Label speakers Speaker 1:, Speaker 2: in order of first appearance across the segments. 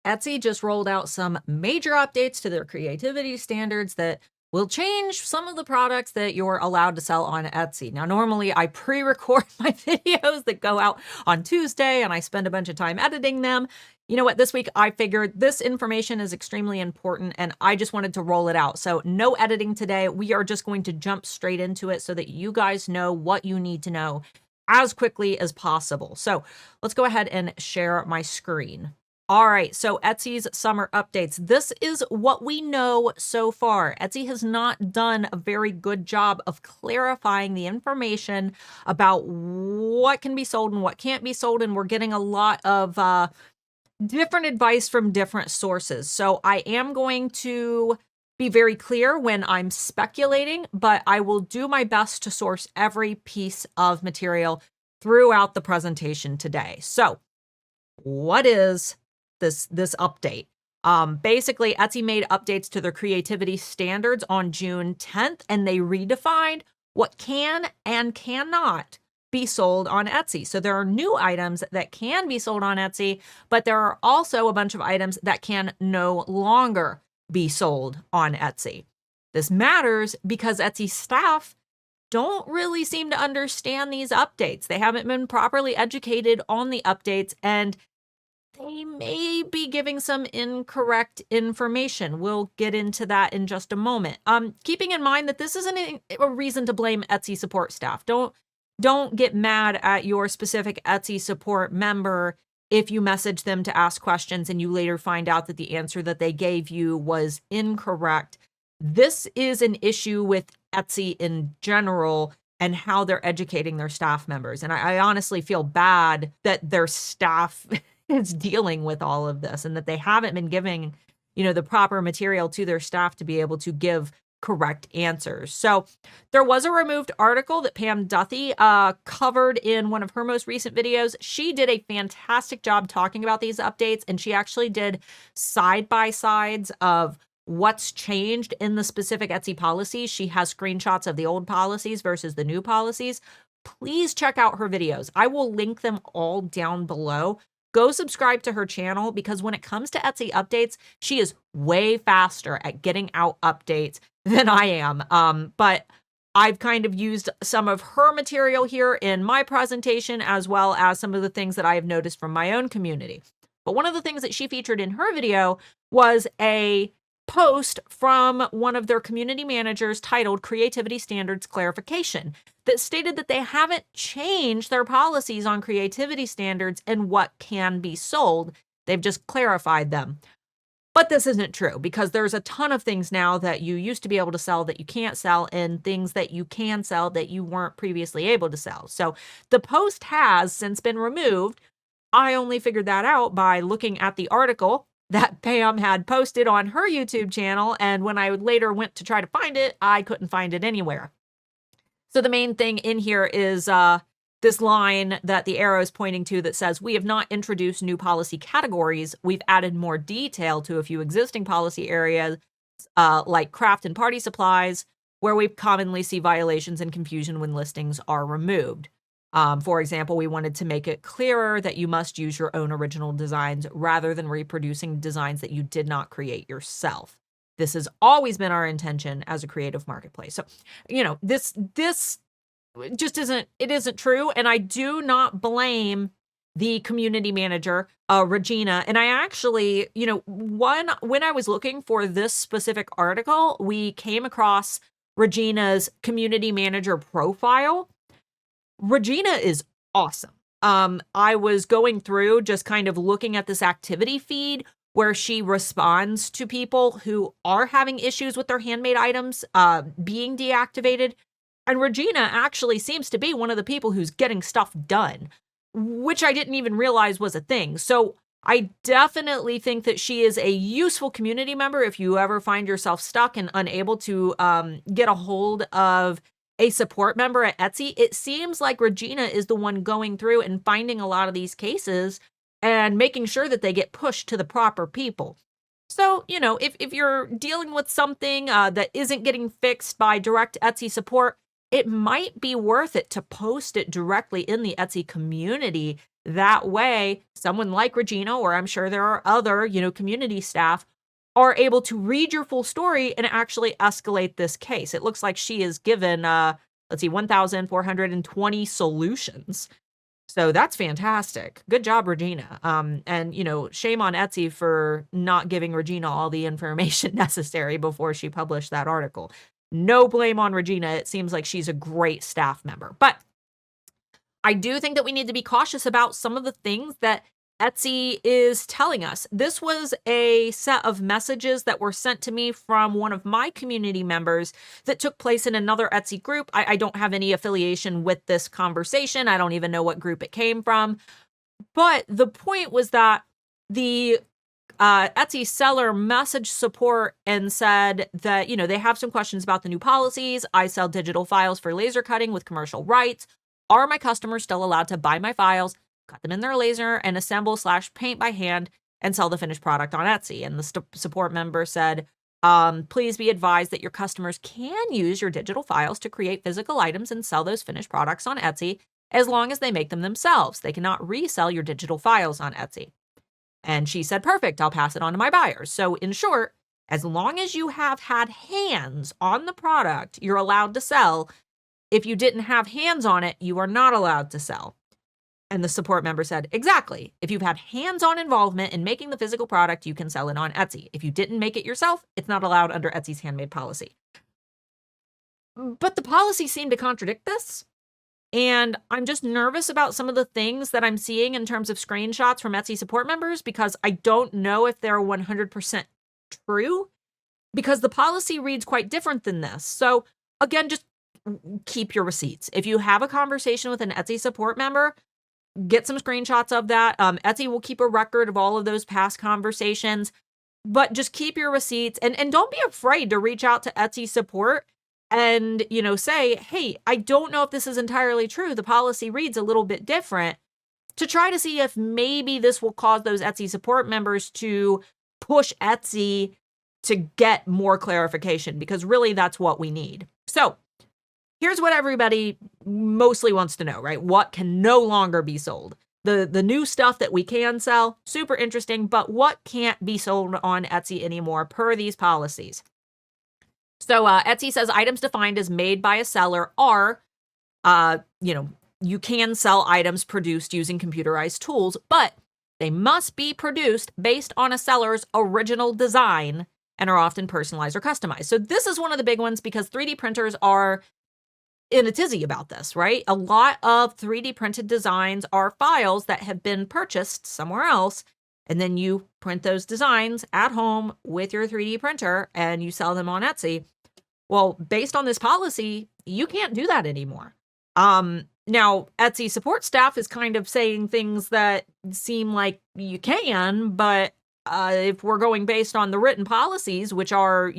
Speaker 1: Etsy just rolled out some major updates to their creativity standards that will change some of the products that you're allowed to sell on Etsy. Now, normally I pre-record my videos that go out on Tuesday and I spend a bunch of time editing them. You know what? This week I figured this information is extremely important and I just wanted to roll it out. So no editing today. We are just going to jump straight into it so that you guys know what you need to know as quickly as possible. So let's go ahead and share my screen. All right, so Etsy's summer updates. This is what we know so far. Etsy has not done a very good job of clarifying the information about what can be sold and what can't be sold, and we're getting a lot of different advice from different sources. So I am going to be very clear when I'm speculating, but I will do my best to source every piece of material throughout the presentation today. So what is this update? Basically, Etsy made updates to their creativity standards on June 10th, and they redefined what can and cannot be sold on Etsy. So there are new items that can be sold on Etsy, but there are also a bunch of items that can no longer be sold on Etsy. This matters because Etsy staff don't really seem to understand these updates. They haven't been properly educated on the updates, and they may be giving some incorrect information. We'll get into that in just a moment. Keeping in mind that this isn't a reason to blame Etsy support staff. Don't get mad at your specific Etsy support member if you message them to ask questions and you later find out that the answer that they gave you was incorrect. This is an issue with Etsy in general and how they're educating their staff members. And I honestly feel bad that their staff is dealing with all of this and that they haven't been giving, the proper material to their staff to be able to give correct answers. So there was a removed article that Pam Duthie covered in one of her most recent videos. She did a fantastic job talking about these updates, and she actually did side-by-sides of what's changed in the specific Etsy policies. She has screenshots of the old policies versus the new policies. Please check out her videos. I will link them all down below. Go subscribe to her channel because when it comes to Etsy updates, she is way faster at getting out updates than I am. But I've kind of used some of her material here in my presentation, as well as some of the things that I have noticed from my own community. But one of the things that she featured in her video was a post from one of their community managers titled Creativity Standards Clarification that stated that they haven't changed their policies on creativity standards and what can be sold. They've just clarified them. But this isn't true because there's a ton of things now that you used to be able to sell that you can't sell, and things that you can sell that you weren't previously able to sell. So the post has since been removed. I only figured that out by looking at the article that Pam had posted on her YouTube channel, and when I later went to try to find it, I couldn't find it anywhere. So the main thing in here is this line that the arrow is pointing to that says, "We have not introduced new policy categories. We've added more detail to a few existing policy areas, like craft and party supplies, where we commonly see violations and confusion when listings are removed. For example, we wanted to make it clearer that you must use your own original designs rather than reproducing designs that you did not create yourself. This has always been our intention as a creative marketplace." So, this just isn't true. And I do not blame the community manager, Regina. And I actually, when I was looking for this specific article, we came across Regina's community manager profile. Regina is awesome. I was going through just kind of looking at this activity feed where she responds to people who are having issues with their handmade items being deactivated. And Regina actually seems to be one of the people who's getting stuff done, which I didn't even realize was a thing. So I definitely think that she is a useful community member if you ever find yourself stuck and unable to get a hold of a support member at Etsy. It seems like Regina is the one going through and finding a lot of these cases and making sure that they get pushed to the proper people. So, if you're dealing with something that isn't getting fixed by direct Etsy support, it might be worth it to post it directly in the Etsy community That way, someone like Regina, or I'm sure there are other, community staff, are able to read your full story and actually escalate this case. It looks like she is given, 1,420 solutions. So that's fantastic. Good job, Regina. And shame on Etsy for not giving Regina all the information necessary before she published that article. No blame on Regina. It seems like she's a great staff member. But I do think that we need to be cautious about some of the things that Etsy is telling us. This was a set of messages that were sent to me from one of my community members that took place in another Etsy group. I don't have any affiliation with this conversation. I don't even know what group it came from. But the point was that the Etsy seller messaged support and said that, they have some questions about the new policies. I sell digital files for laser cutting with commercial rights. Are my customers still allowed to buy my files, cut them in their laser, and assemble/paint by hand and sell the finished product on Etsy? And the support member said, please be advised that your customers can use your digital files to create physical items and sell those finished products on Etsy as long as they make them themselves. They cannot resell your digital files on Etsy. And she said, perfect, I'll pass it on to my buyers. So in short, as long as you have had hands on the product, you're allowed to sell. If you didn't have hands on it, you are not allowed to sell. And the support member said, exactly. If you've had hands-on involvement in making the physical product, you can sell it on Etsy. If you didn't make it yourself, it's not allowed under Etsy's Handmade policy. But the policy seemed to contradict this. And I'm just nervous about some of the things that I'm seeing in terms of screenshots from Etsy support members because I don't know if they're 100% true because the policy reads quite different than this. So again, just keep your receipts. If you have a conversation with an Etsy support member, get some screenshots of that. Etsy will keep a record of all of those past conversations, but just keep your receipts and don't be afraid to reach out to Etsy support and, say, hey, I don't know if this is entirely true. The policy reads a little bit different, to try to see if maybe this will cause those Etsy support members to push Etsy to get more clarification, because really that's what we need. So here's what everybody mostly wants to know, right? What can no longer be sold? The new stuff that we can sell, super interesting, but what can't be sold on Etsy anymore per these policies? So Etsy says items defined as made by a seller are, you can sell items produced using computerized tools, but they must be produced based on a seller's original design and are often personalized or customized. So this is one of the big ones because 3D printers are in a tizzy about this, right? A lot of 3D printed designs are files that have been purchased somewhere else, and then you print those designs at home with your 3D printer and you sell them on Etsy. Well, based on this policy, you can't do that anymore. Now, Etsy support staff is kind of saying things that seem like you can, but if we're going based on the written policies, which are,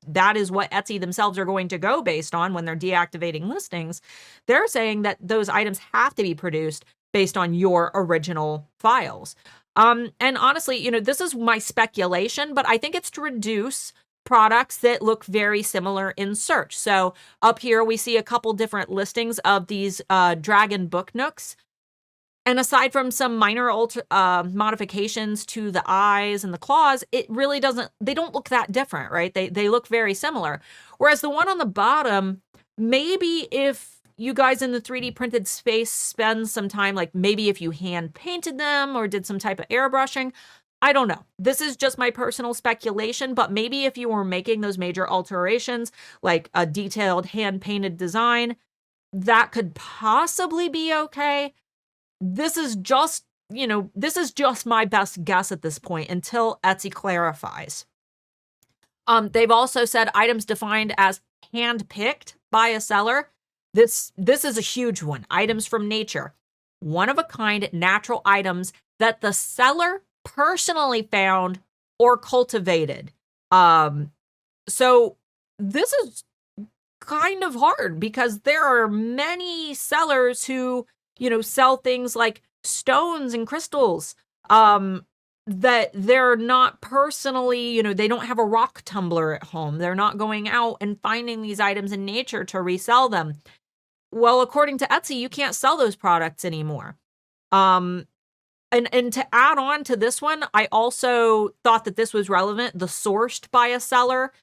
Speaker 1: that is what Etsy themselves are going to go based on when they're deactivating listings, they're saying that those items have to be produced based on your original files. And honestly, this is my speculation, but I think it's to reduce products that look very similar in search. So up here, we see a couple different listings of these dragon book nooks. And aside from some minor modifications to the eyes and the claws, it really they don't look that different, right? They look very similar. Whereas the one on the bottom, maybe if you guys in the 3D printed space spend some time, like maybe if you hand painted them or did some type of airbrushing, I don't know. This is just my personal speculation, but maybe if you were making those major alterations, like a detailed hand painted design, that could possibly be okay. This is just my best guess at this point until Etsy clarifies. They've also said items defined as hand-picked by a seller. This is a huge one. Items from nature. One-of-a-kind natural items that the seller personally found or cultivated. So this is kind of hard because there are many sellers who, sell things like stones and crystals, that they're not personally, they don't have a rock tumbler at home. They're not going out and finding these items in nature to resell them. Well, according to Etsy, you can't sell those products anymore. And to add on to this one, I also thought that this was relevant. The sourced by a seller.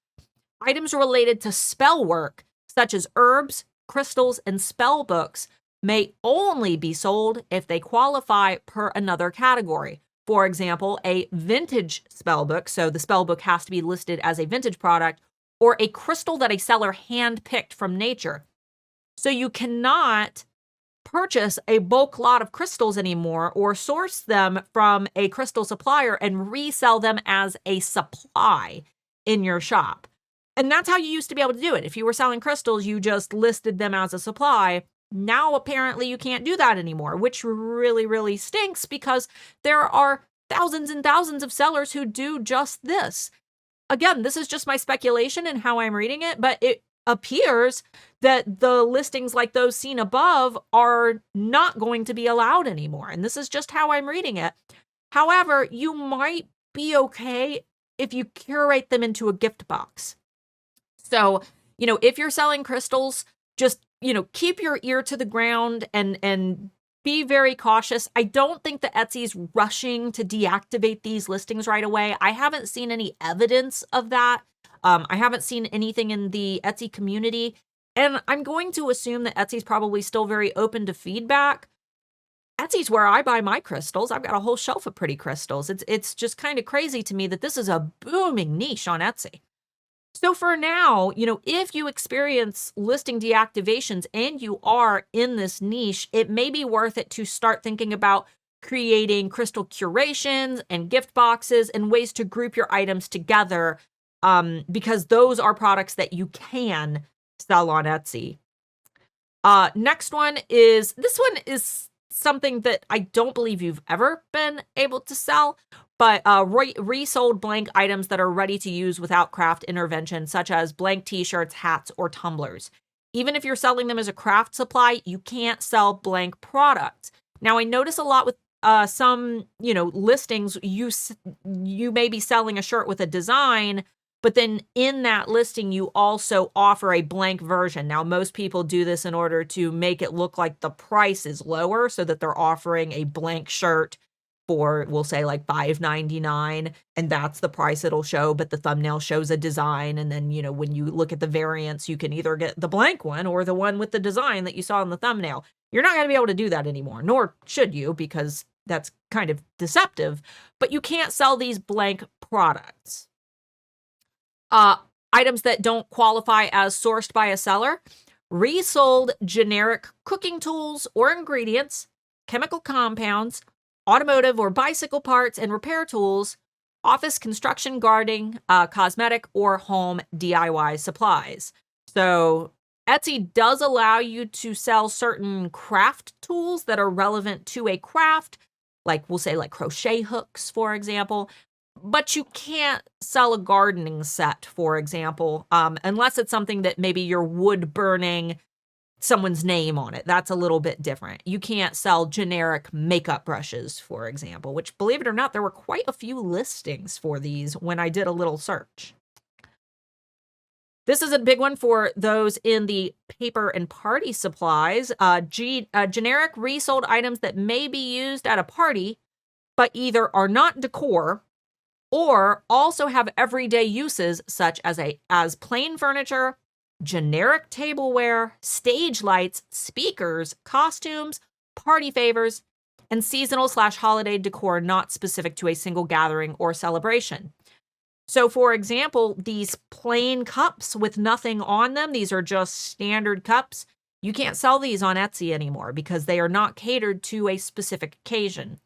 Speaker 1: Items related to spell work, such as herbs, crystals, and spell books, may only be sold if they qualify per another category. For example, a vintage spell book, so the spell book has to be listed as a vintage product, or a crystal that a seller handpicked from nature. So you cannot purchase a bulk lot of crystals anymore or source them from a crystal supplier and resell them as a supply in your shop. And that's how you used to be able to do it. If you were selling crystals, you just listed them as a supply. Now, apparently, you can't do that anymore, which really, really stinks because there are thousands and thousands of sellers who do just this. Again, this is just my speculation and how I'm reading it, but it appears that the listings like those seen above are not going to be allowed anymore. And this is just how I'm reading it. However, you might be okay if you curate them into a gift box. So, if you're selling crystals, just, keep your ear to the ground and be very cautious. I don't think that Etsy's rushing to deactivate these listings right away. I haven't seen any evidence of that. I haven't seen anything in the Etsy community. And I'm going to assume that Etsy's probably still very open to feedback. Etsy's where I buy my crystals. I've got a whole shelf of pretty crystals. It's just kind of crazy to me that this is a booming niche on Etsy. So for now, if you experience listing deactivations and you are in this niche, it may be worth it to start thinking about creating crystal curations and gift boxes and ways to group your items together, because those are products that you can sell on Etsy. Next one is something that I don't believe you've ever been able to sell, but resold blank items that are ready to use without craft intervention, such as blank t-shirts, hats, or tumblers. Even if you're selling them as a craft supply, you can't sell blank products. Now, I notice a lot with some, listings, you may be selling a shirt with a design, but then in that listing, you also offer a blank version. Now, most people do this in order to make it look like the price is lower so that they're offering a blank shirt for, we'll say, like $5.99, and that's the price it'll show, but the thumbnail shows a design. And then, when you look at the variants, you can either get the blank one or the one with the design that you saw in the thumbnail. You're not going to be able to do that anymore, nor should you, because that's kind of deceptive, but you can't sell these blank products. Items that don't qualify as sourced by a seller: resold generic cooking tools or ingredients, chemical compounds, automotive or bicycle parts and repair tools, office construction, gardening, cosmetic, or home DIY supplies. So Etsy does allow you to sell certain craft tools that are relevant to a craft, like we'll say like crochet hooks, for example, but you can't sell a gardening set, for example, unless it's something that maybe you're wood burning someone's name on it. That's a little bit different. You can't sell generic makeup brushes, for example, which, believe it or not, there were quite a few listings for these when I did a little search. This is a big one for those in the paper and party supplies. Generic resold items that may be used at a party, but either are not decor or also have everyday uses, such as plain furniture, generic tableware, stage lights, speakers, costumes, party favors, and seasonal/holiday decor not specific to a single gathering or celebration. So, for example, these plain cups with nothing on them, these are just standard cups. You can't sell these on Etsy anymore because they are not catered to a specific occasion.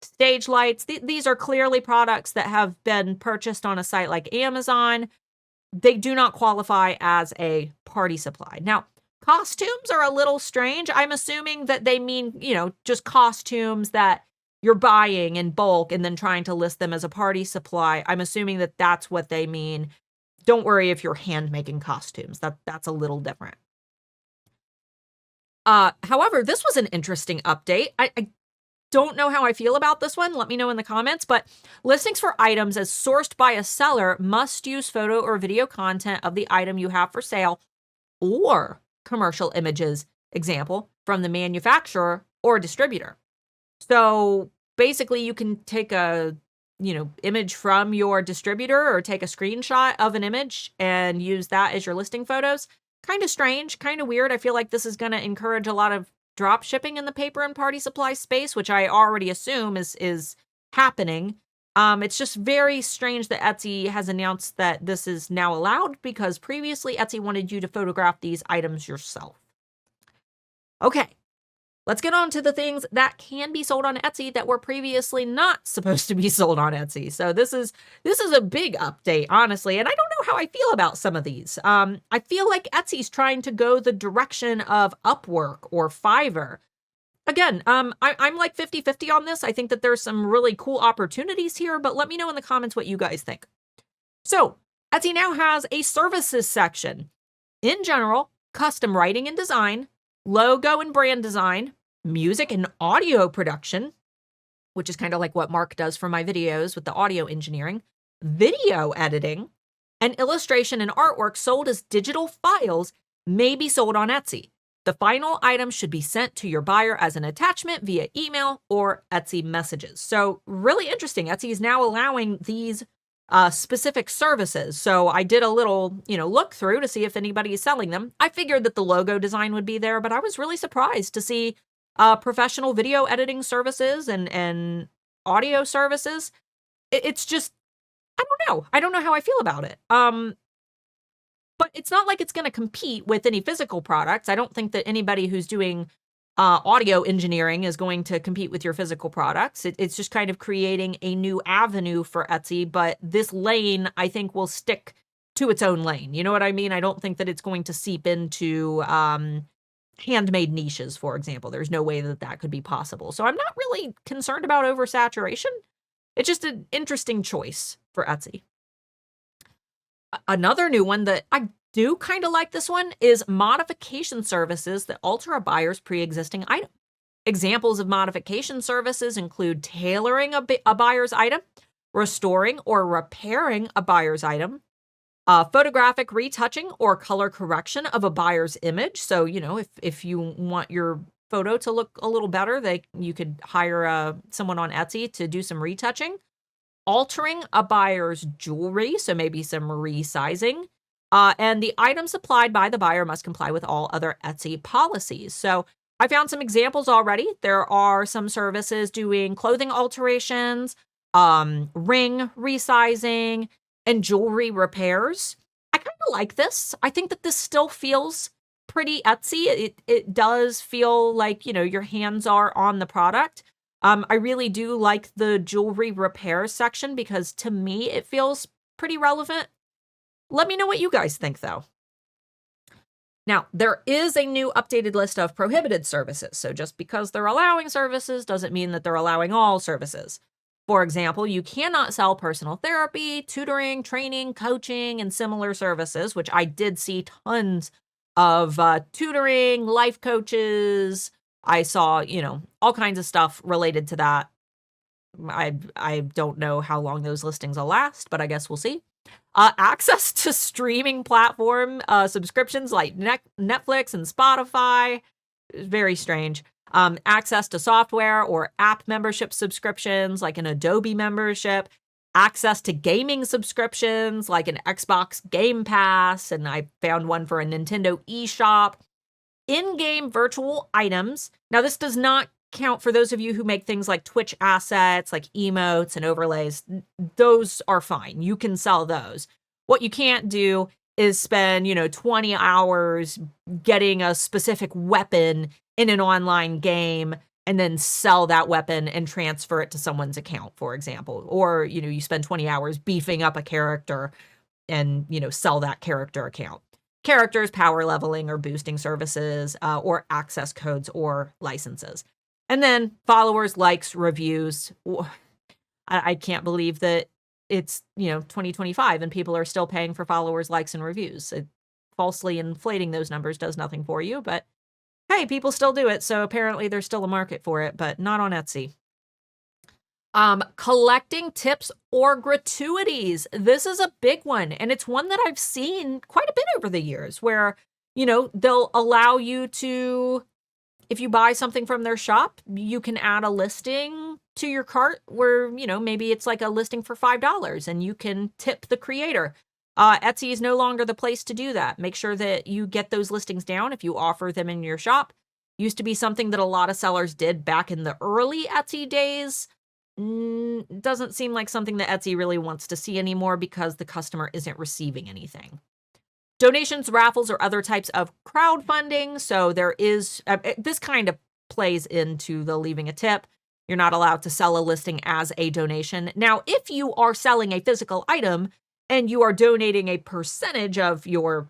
Speaker 1: Stage lights, these are clearly products that have been purchased on a site like Amazon. They do not qualify as a party supply. Now, costumes are a little strange. I'm assuming that they mean, just costumes that you're buying in bulk and then trying to list them as a party supply. I'm assuming that that's what they mean. Don't worry if you're hand making costumes. That's a little different. However, this was an interesting update. I don't know how I feel about this one. Let me know in the comments. But listings for items as sourced by a seller must use photo or video content of the item you have for sale or commercial images, example, from the manufacturer or distributor. So basically you can take a, image from your distributor or take a screenshot of an image and use that as your listing photos. Kind of strange, kind of weird. I feel like this is going to encourage a lot of drop shipping in the paper and party supply space, which I already assume is happening. It's just very strange that Etsy has announced that this is now allowed, because previously Etsy wanted you to photograph these items yourself. Okay, let's get on to the things that can be sold on Etsy that were previously not supposed to be sold on Etsy. So this is a big update, honestly, and I don't know how I feel about some of these. I feel like Etsy's trying to go the direction of Upwork or Fiverr. Again, I'm like 50-50 on this. I think that there's some really cool opportunities here, but let me know in the comments what you guys think. So Etsy now has a services section. In general, custom writing and design, logo and brand design, music and audio production, which is kind of like what Mark does for my videos with the audio engineering, video editing, and illustration and artwork sold as digital files may be sold on Etsy. The final item should be sent to your buyer as an attachment via email or Etsy messages. So really interesting. Etsy is now allowing these specific services. So I did a little, look through to see if anybody is selling them. I figured that the logo design would be there, but I was really surprised to see professional video editing services and audio services. It's just, I don't know. I don't know how I feel about it. But it's not like it's going to compete with any physical products. I don't think that anybody who's doing audio engineering is going to compete with your physical products. It's just kind of creating a new avenue for Etsy, but this lane, I think, will stick to its own lane. You know what I mean? I don't think that it's going to seep into handmade niches, for example. There's no way that that could be possible. So I'm not really concerned about oversaturation. It's just an interesting choice for Etsy. Another new one that I do kind of like, this one, is modification services that alter a buyer's pre-existing item. Examples of modification services include tailoring a buyer's item, restoring or repairing a buyer's item, photographic retouching or color correction of a buyer's image. So, if you want your photo to look a little better, you could hire someone on Etsy to do some retouching. Altering a buyer's jewelry, so maybe some resizing, and the item supplied by the buyer must comply with all other Etsy policies. So I found some examples already. There are some services doing clothing alterations, ring resizing, and jewelry repairs. I kind of like this. I think that this still feels pretty Etsy. It does feel like, your hands are on the product. I really do like the jewelry repair section because to me, it feels pretty relevant. Let me know what you guys think, though. Now, there is a new updated list of prohibited services. So just because they're allowing services doesn't mean that they're allowing all services. For example, you cannot sell personal therapy, tutoring, training, coaching, and similar services, which I did see tons of tutoring, life coaches. I saw, all kinds of stuff related to that. I don't know how long those listings will last, but I guess we'll see. Access to streaming platform subscriptions like Netflix and Spotify. Very strange. Access to software or app membership subscriptions like an Adobe membership. Access to gaming subscriptions like an Xbox Game Pass. And I found one for a Nintendo eShop. In-game virtual items. Now, this does not count for those of you who make things like Twitch assets, like emotes and overlays. Those are fine. You can sell those. What you can't do is spend, 20 hours getting a specific weapon in an online game and then sell that weapon and transfer it to someone's account, for example. Or, you spend 20 hours beefing up a character and, sell that character account. Characters, power leveling or boosting services, or access codes or licenses. And then followers, likes, reviews. I can't believe that it's, 2025 and people are still paying for followers, likes, and reviews. Falsely inflating those numbers does nothing for you, but hey, people still do it. So apparently there's still a market for it, but not on Etsy. Collecting tips or gratuities. This is a big one. And it's one that I've seen quite a bit over the years where, they'll allow you to, if you buy something from their shop, you can add a listing to your cart where, maybe it's like a listing for $5 and you can tip the creator. Etsy is no longer the place to do that. Make sure that you get those listings down if you offer them in your shop. Used to be something that a lot of sellers did back in the early Etsy days. Doesn't seem like something that Etsy really wants to see anymore because the customer isn't receiving anything. Donations, raffles, or other types of crowdfunding. So there is, this kind of plays into the leaving a tip. You're not allowed to sell a listing as a donation. Now, if you are selling a physical item and you are donating a percentage of your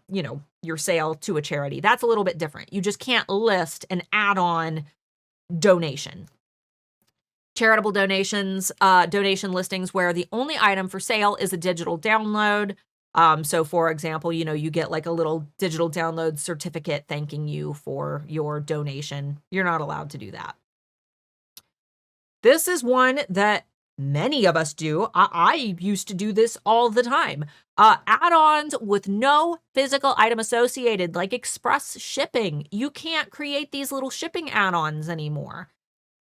Speaker 1: sale to a charity, that's a little bit different. You just can't list an add-on donation. Charitable donations, donation listings where the only item for sale is a digital download. So for example, you get like a little digital download certificate thanking you for your donation. You're not allowed to do that. This is one that many of us do. I used to do this all the time. Add-ons with no physical item associated, like express shipping. You can't create these little shipping add-ons anymore,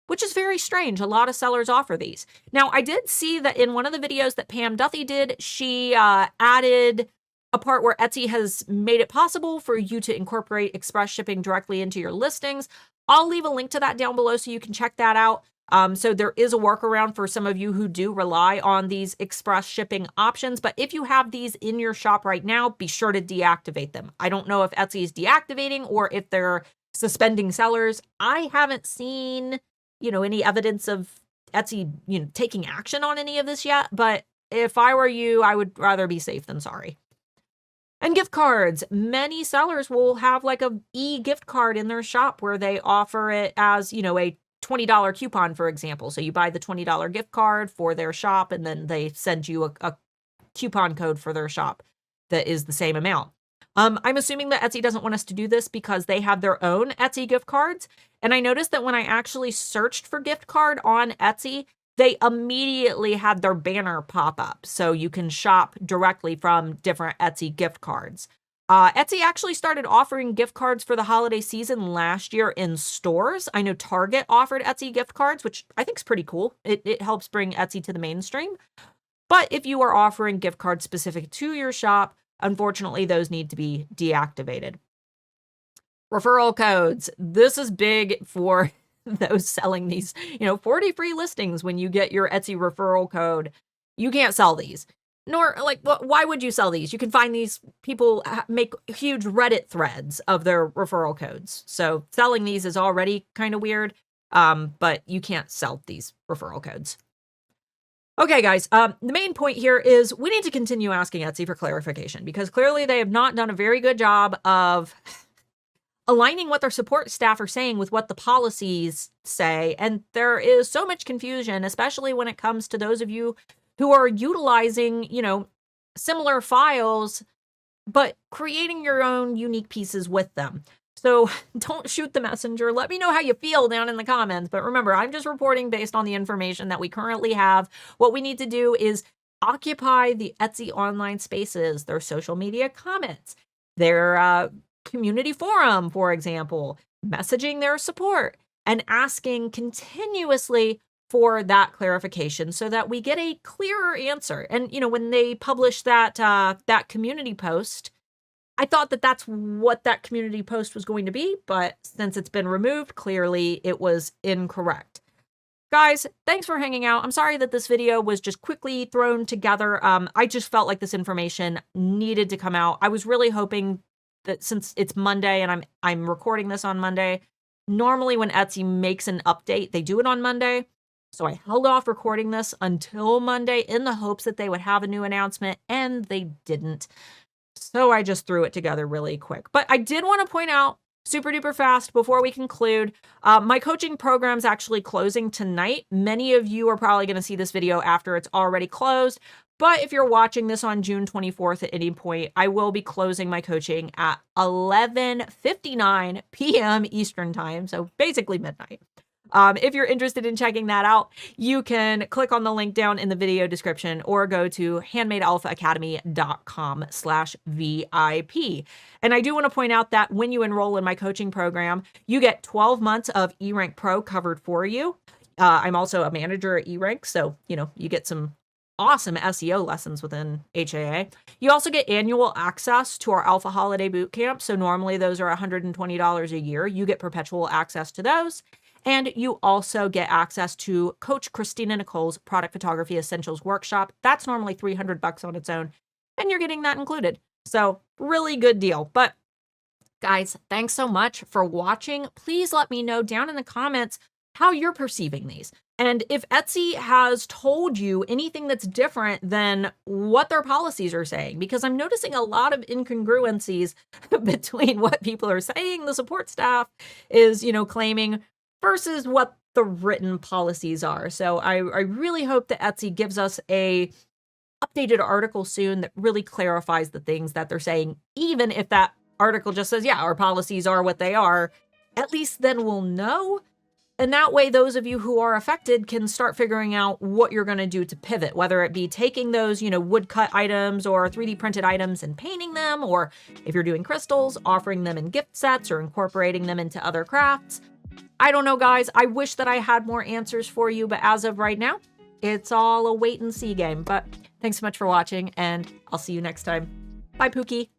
Speaker 1: which is very strange. A lot of sellers offer these. Now, I did see that in one of the videos that Pam Duthie did, she added a part where Etsy has made it possible for you to incorporate express shipping directly into your listings. I'll leave a link to that down below so you can check that out. So there is a workaround for some of you who do rely on these express shipping options. But if you have these in your shop right now, be sure to deactivate them. I don't know if Etsy is deactivating or if they're suspending sellers. I haven't seen any evidence of Etsy, taking action on any of this yet. But if I were you, I would rather be safe than sorry. And gift cards. Many sellers will have like a e-gift card in their shop where they offer it as, a $20 coupon, for example. So you buy the $20 gift card for their shop, and then they send you a coupon code for their shop that is the same amount. I'm assuming that Etsy doesn't want us to do this because they have their own Etsy gift cards. And I noticed that when I actually searched for gift card on Etsy, they immediately had their banner pop up. So you can shop directly from different Etsy gift cards. Etsy actually started offering gift cards for the holiday season last year in stores. I know Target offered Etsy gift cards, which I think is pretty cool. It helps bring Etsy to the mainstream. But if you are offering gift cards specific to your shop, unfortunately, those need to be deactivated. Referral codes. This is big for those selling these, 40 free listings when you get your Etsy referral code. You can't sell these. Nor, why would you sell these? You can find these people make huge Reddit threads of their referral codes. So selling these is already kind of weird, but you can't sell these referral codes. Okay, guys, the main point here is we need to continue asking Etsy for clarification because clearly they have not done a very good job of aligning what their support staff are saying with what the policies say. And there is so much confusion, especially when it comes to those of you who are utilizing, similar files, but creating your own unique pieces with them. So don't shoot the messenger. Let me know how you feel down in the comments. But remember, I'm just reporting based on the information that we currently have. What we need to do is occupy the Etsy online spaces, their social media comments, their community forum, for example, messaging their support and asking continuously for that clarification so that we get a clearer answer. And, when they published that community post, I thought that that's what that community post was going to be, but since it's been removed, clearly it was incorrect. Guys, thanks for hanging out. I'm sorry that this video was just quickly thrown together. I just felt like this information needed to come out. I was really hoping that since it's Monday and I'm recording this on Monday, normally when Etsy makes an update, they do it on Monday. So I held off recording this until Monday in the hopes that they would have a new announcement, and they didn't. So I just threw it together really quick. But I did want to point out super duper fast before we conclude, my coaching program's actually closing tonight. Many of you are probably going to see this video after it's already closed. But if you're watching this on June 24th at any point, I will be closing my coaching at 11:59 p.m. Eastern time. So basically midnight. If you're interested in checking that out, you can click on the link down in the video description or go to handmadealphaacademy.com/VIP. And I do want to point out that when you enroll in my coaching program, you get 12 months of eRank Pro covered for you. I'm also a manager at eRank, so, you know, you get some awesome SEO lessons within HAA. You also get annual access to our Alpha Holiday Bootcamp. So normally those are $120 a year. You get perpetual access to those. And you also get access to Coach Christina Nicole's Product Photography Essentials Workshop. That's normally $300 on its own, and you're getting that included. So really good deal. But guys, thanks so much for watching. Please let me know down in the comments how you're perceiving these. And if Etsy has told you anything that's different than what their policies are saying, because I'm noticing a lot of incongruencies between what people are saying, the support staff is, you know, claiming versus what the written policies are. So I really hope that Etsy gives us a updated article soon that really clarifies the things that they're saying, even if that article just says, yeah, our policies are what they are. At least then we'll know. And that way, those of you who are affected can start figuring out what you're going to do to pivot, whether it be taking those, you know, woodcut items or 3D printed items and painting them, or if you're doing crystals, offering them in gift sets or incorporating them into other crafts. I don't know, guys. I wish that I had more answers for you, but as of right now, it's all a wait and see game. But thanks so much for watching, and I'll see you next time. Bye, Pookie.